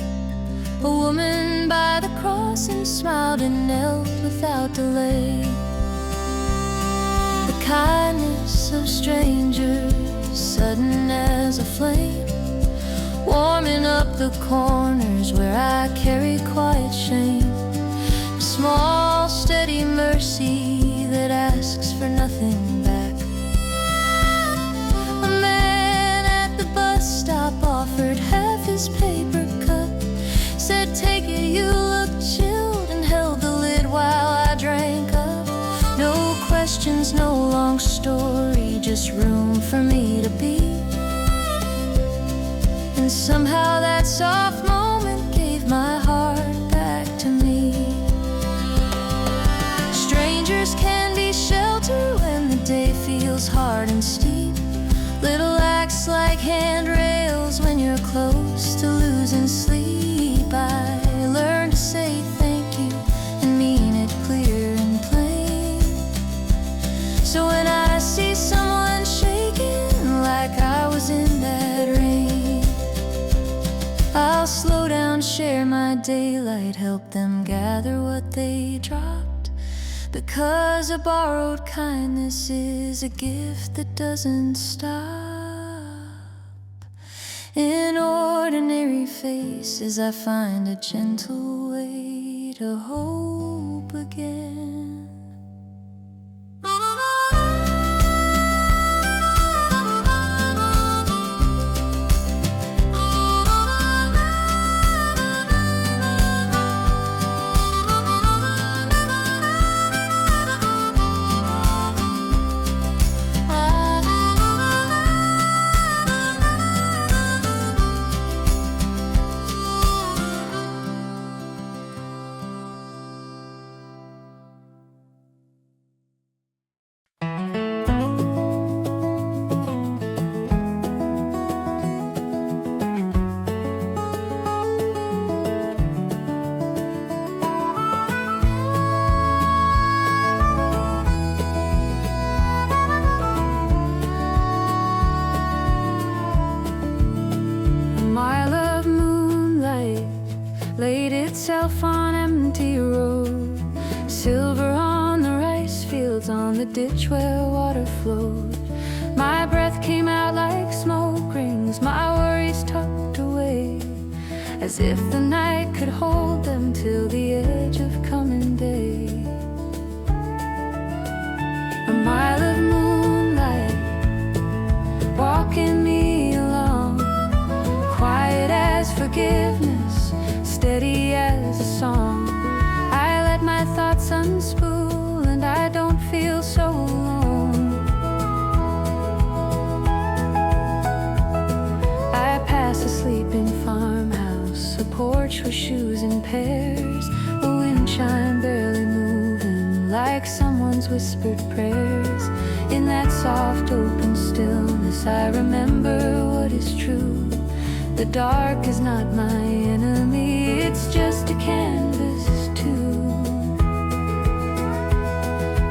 [SPEAKER 1] A woman by the crossing smiled and knelt without delay. The kindness of strangers, sudden as a flame, warming up the corners where I carry quiet shame. A small, steady mercy that asks for nothing back. A man at the bus stop offered half his paper cup, said, "Take it, you look chilled," and held the lid while I drank up. No questions, no long story, just room for me to be. And somehow that soft moment gave my heart back to me. Strangers can be shelter when the day feels hard and steep. Little acts like handrails when you're close to losing sleep. I learned to say thank you and mean it clear and plain. So when I see someone shaking like I was in that rain, I'll slow down, share my daylight, help them gather what they dropped. Because a borrowed kindness is a gift that doesn't stop. In ordinary faces I find a gentle way to hope again. itself on empty road. Silver on the rice fields, on the ditch where water flowed. My breath came out like smoke rings, my worries tucked away, as if the night could hold them till the edge of coming day. A mile of moonlight walking me along, quiet as forgiveness, steady as a song. I let my thoughts unspool and I don't feel so alone. I pass a sleeping farmhouse, a porch with shoes in pairs, a wind chime barely moving like someone's whispered prayers. In that soft open stillness I remember what is true. The dark is not my enemy, it's just a canvas too.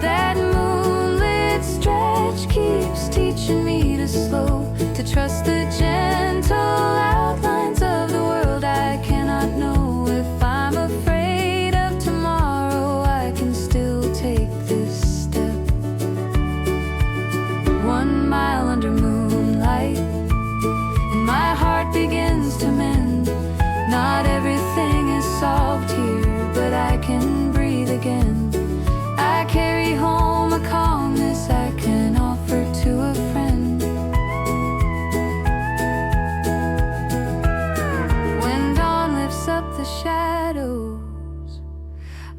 [SPEAKER 1] That moonlit stretch keeps teaching me to slow, to trust the gentle outlines of the world I cannot know. If I'm afraid of tomorrow, I can still take this step. 1 mile under moonlight, and my heart begins to mend. Not everything is solved here, but I can breathe again. I carry home a calmness I can offer to a friend. When dawn lifts up the shadows,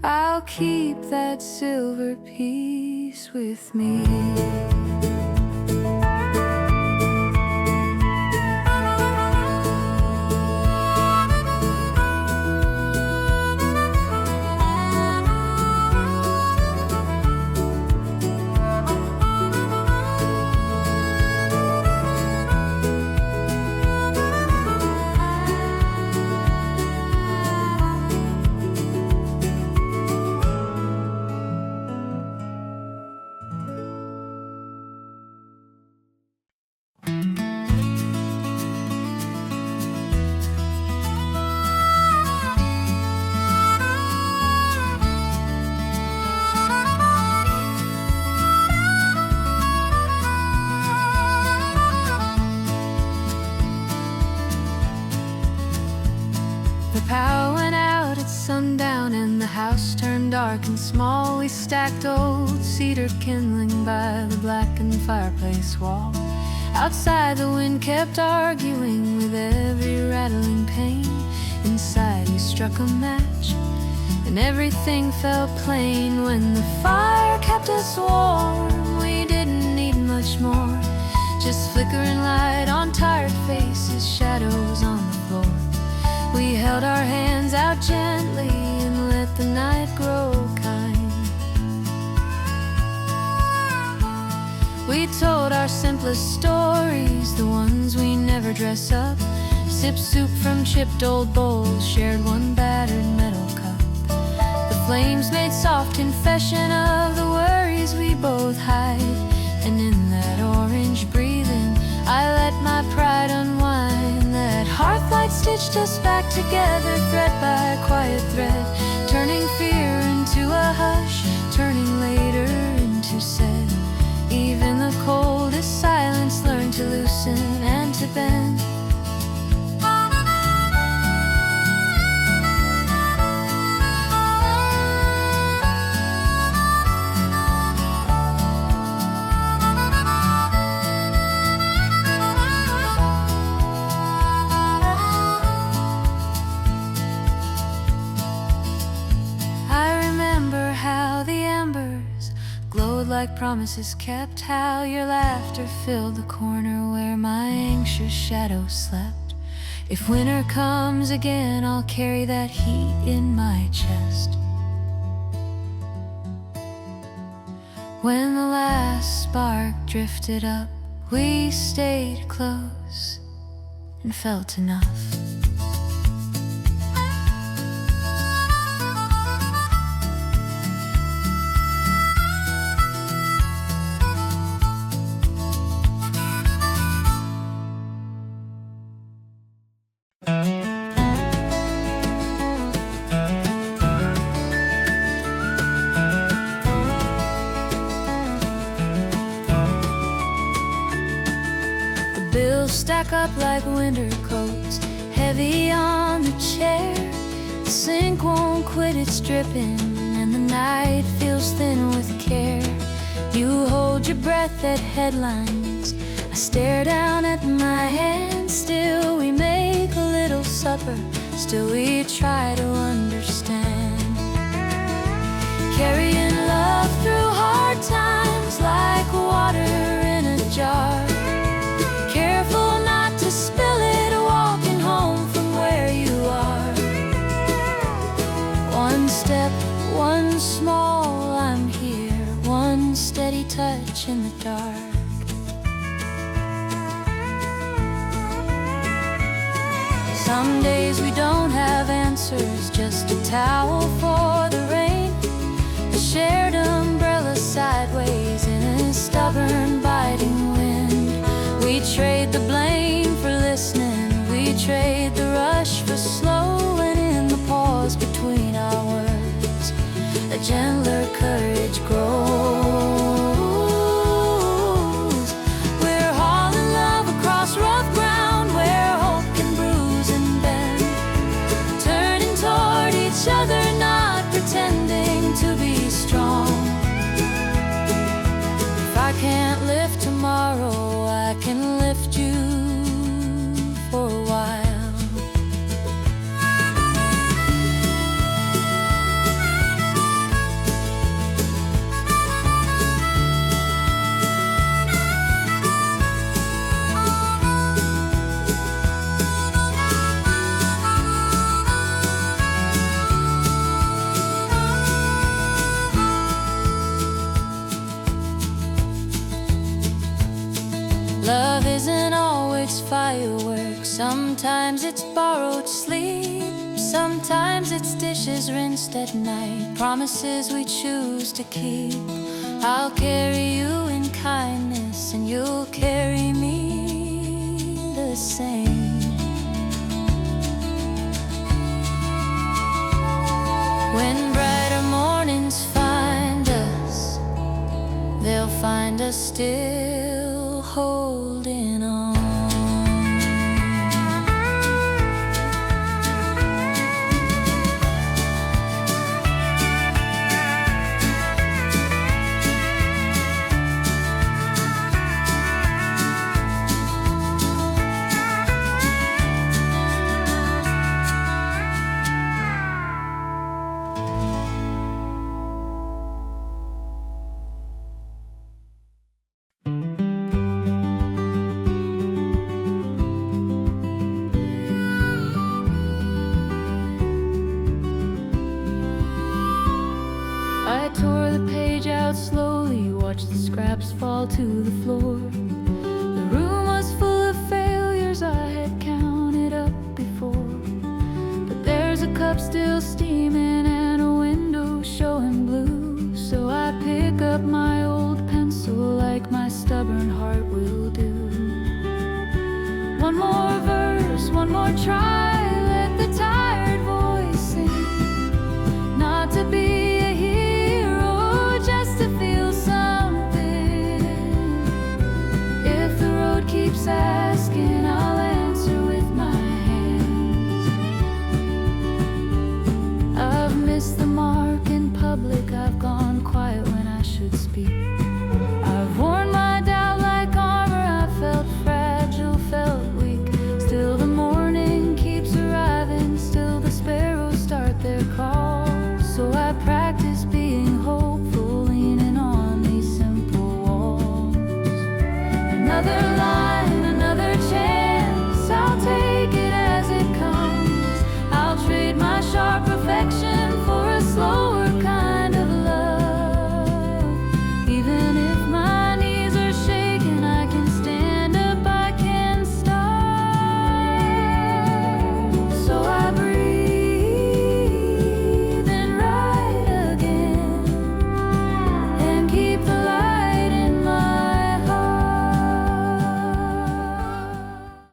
[SPEAKER 1] I'll keep that silver piece with me. The power went out at sundown and the house turned dark and small. We stacked old cedar kindling by the blackened fireplace wall. Outside the wind kept arguing with every rattling pane. Inside we struck a match and everything felt plain. When the fire kept us warm, we didn't need much more. Just flickering light on tired faces, shadows on the floor. We held our hands out gently and let the night grow kind. We told our simplest stories, the ones we never dress up. Sipped soup from chipped old bowls, shared one battered metal cup. The flames made soft confession of the worries we both hide. And in that orange breathing, I let my pride unwind. That hearthlight stitched us back together, thread by quiet thread, turning fear into a hush, turning later into said. Even the coldest silence learned to loosen and to bend. Like promises kept, how your laughter filled the corner where my anxious shadow slept. If winter comes again, I'll carry that heat in my chest. When the last spark drifted up, we stayed close and felt enough. stack up like winter coats, heavy on the chair. The sink won't quit its dripping, and the night feels thin with care. You hold your breath at headlines, I stare down at my hands. Still we make a little supper, still we try to understand. Carrying love through hard times like water in a jar. Careful not to spill it, walking home from where you are. One step, one small, I'm here. One steady touch in the dark. Some days we don't have answers, just a towel for the rain, a shared umbrella sideways in a stubborn biting wind. We trade the blame for listening, we trade the rush for slow, and in the pause between our words a gentler courage grows. We're hauling love across rough ground where hope can bruise and bend, turning toward each other, not pretending to be strong. If I can't lift tomorrow, I can lift you for a while. Love isn't always fireworks. Sometimes it's borrowed sleep, sometimes it's dishes rinsed at night, promises we choose to keep. I'll carry you in kindness, and you'll carry me the same. When brighter mornings find us, they'll find us still holding on. I tore the page out slowly, watched the scraps fall to the floor. The room was full of failures I had counted up before, but there's a cup still steaming and a window showing blue. So I pick up my old pencil like my stubborn heart will do. One more verse, one more try, let the tired voice sing. Not to be keeps asking, I'll answer with my hands. I've missed the mark in public, I've gone quiet when I should speak. I've worn my doubt like armor, I felt fragile, felt weak. Still the morning keeps arriving, still the sparrows start their call. So I practice being hopeful, leaning on these simple walls. Another